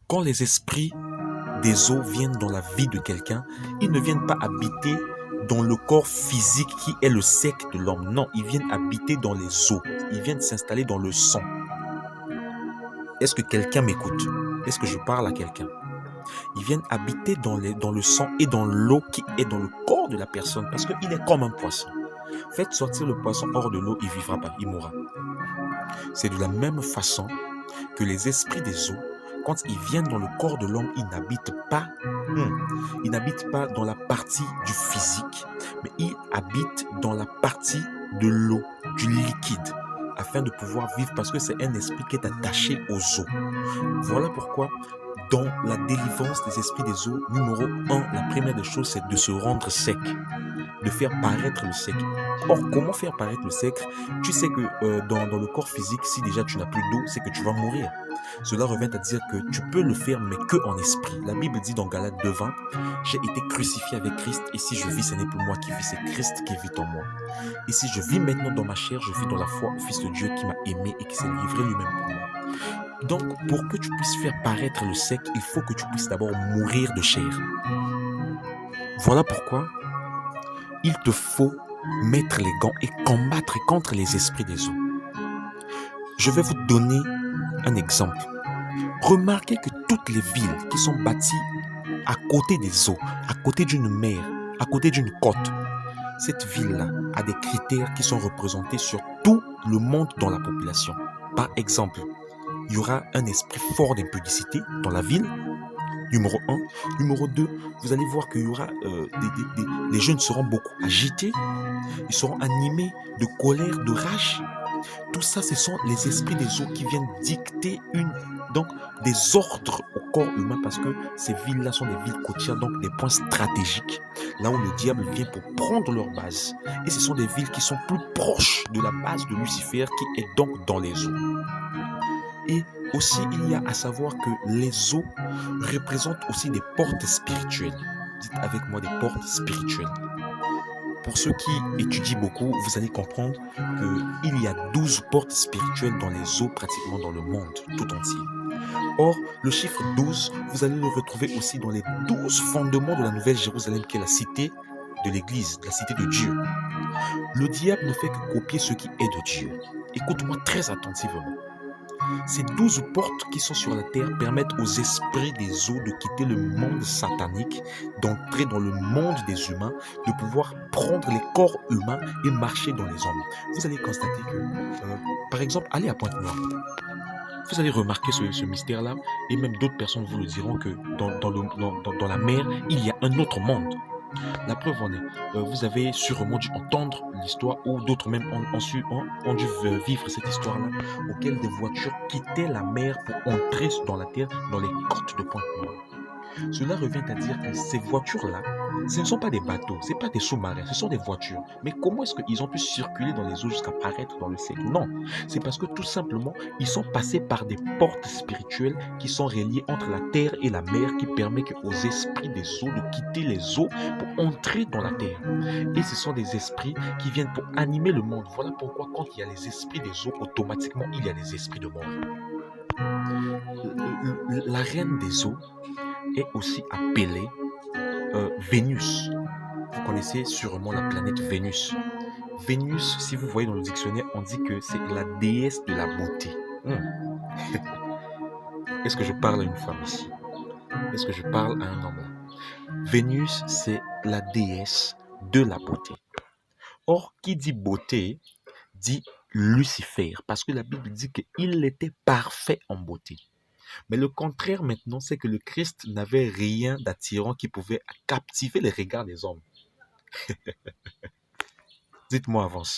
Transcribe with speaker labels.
Speaker 1: Quand les esprits des eaux viennent dans la vie de quelqu'un, ils ne viennent pas habiter dans le corps physique qui est le sec de l'homme. Non, ils viennent habiter dans les eaux. Ils viennent s'installer dans le sang. Est-ce que quelqu'un m'écoute? Est-ce que je parle à quelqu'un? Ils viennent habiter dans le sang et dans l'eau qui est dans le corps de la personne parce qu'il est comme un poisson. Faites sortir le poisson hors de l'eau, il ne vivra pas, il mourra. C'est de la même façon que les esprits des eaux, quand ils viennent dans le corps de l'homme, ils n'habitent pas, dans la partie du physique, mais ils habitent dans la partie de l'eau, du liquide, afin de pouvoir vivre parce que c'est un esprit qui est attaché aux eaux. Voilà pourquoi dans la délivrance des esprits des eaux, numéro 1, la première des choses, c'est de se rendre sec, de faire paraître le sec. Or, comment faire paraître le sec? Tu sais que dans le corps physique, si déjà tu n'as plus d'eau, c'est que tu vas mourir. Cela revient à dire que tu peux le faire, mais que en esprit. La Bible dit dans Galates 2:20, j'ai été crucifié avec Christ, et si je vis, ce n'est plus moi qui vis, c'est Christ qui vit en moi. Et si je vis maintenant dans ma chair, je vis dans la foi au Fils de Dieu qui m'a aimé et qui s'est livré lui-même pour moi. Donc, pour que tu puisses faire paraître le sec, il faut que tu puisses d'abord mourir de chair. Voilà pourquoi il te faut mettre les gants et combattre contre les esprits des eaux. Je vais vous donner un exemple. Remarquez que toutes les villes qui sont bâties à côté des eaux, à côté d'une mer, à côté d'une côte, cette ville-là a des critères qui sont représentés sur tout le monde dans la population. Par exemple, il y aura un esprit fort d'impudicité dans la ville, numéro 1. Numéro 2, vous allez voir qu'il y aura les jeunes seront beaucoup agités, ils seront animés de colère, de rage. Tout ça, ce sont les esprits des eaux qui viennent dicter des ordres au corps humain parce que ces villes-là sont des villes côtières, donc des points stratégiques, là où le diable vient pour prendre leur base. Et ce sont des villes qui sont plus proches de la base de Lucifer qui est donc dans les eaux. Et aussi, il y a à savoir que les eaux représentent aussi des portes spirituelles. Dites avec moi des portes spirituelles. Pour ceux qui étudient beaucoup, vous allez comprendre qu'il y a 12 portes spirituelles dans les eaux, pratiquement dans le monde tout entier. Or, le chiffre 12, vous allez le retrouver aussi dans les 12 fondements de la Nouvelle Jérusalem, qui est la cité de l'Église, la cité de Dieu. Le diable ne fait que copier ce qui est de Dieu. Écoute-moi très attentivement. Ces 12 portes qui sont sur la terre permettent aux esprits des eaux de quitter le monde satanique, d'entrer dans le monde des humains, de pouvoir prendre les corps humains et marcher dans les hommes. Vous allez constater que, par exemple, allez à Pointe-Noire. Vous allez remarquer ce mystère-là, et même d'autres personnes vous le diront que dans la mer, il y a un autre monde. La preuve en est, vous avez sûrement dû entendre l'histoire, ou d'autres même ont dû vivre cette histoire-là, auquel des voitures quittaient la mer pour entrer dans la terre, dans les côtes de Pointe-Noire. Cela revient à dire que ces voitures-là, ce ne sont pas des bateaux, ce ne sont pas des sous-marins, ce sont des voitures. Mais comment est-ce qu'ils ont pu circuler dans les eaux jusqu'à paraître dans le ciel? Non, c'est parce que tout simplement, ils sont passés par des portes spirituelles qui sont reliées entre la terre et la mer, qui permet aux esprits des eaux de quitter les eaux pour entrer dans la terre. Et ce sont des esprits qui viennent pour animer le monde. Voilà pourquoi quand il y a les esprits des eaux, automatiquement, il y a les esprits de mort. La reine des eaux est aussi appelée Vénus. Vous connaissez sûrement la planète Vénus. Vénus, si vous voyez dans le dictionnaire, on dit que c'est la déesse de la beauté. Est-ce que je parle à une femme ici? Est-ce que je parle à un homme là? Vénus, c'est la déesse de la beauté. Or, qui dit beauté, dit Lucifer, parce que la Bible dit qu'il était parfait en beauté. Mais le contraire maintenant, c'est que le Christ n'avait rien d'attirant qui pouvait captiver les regards des hommes. Dites-moi avance.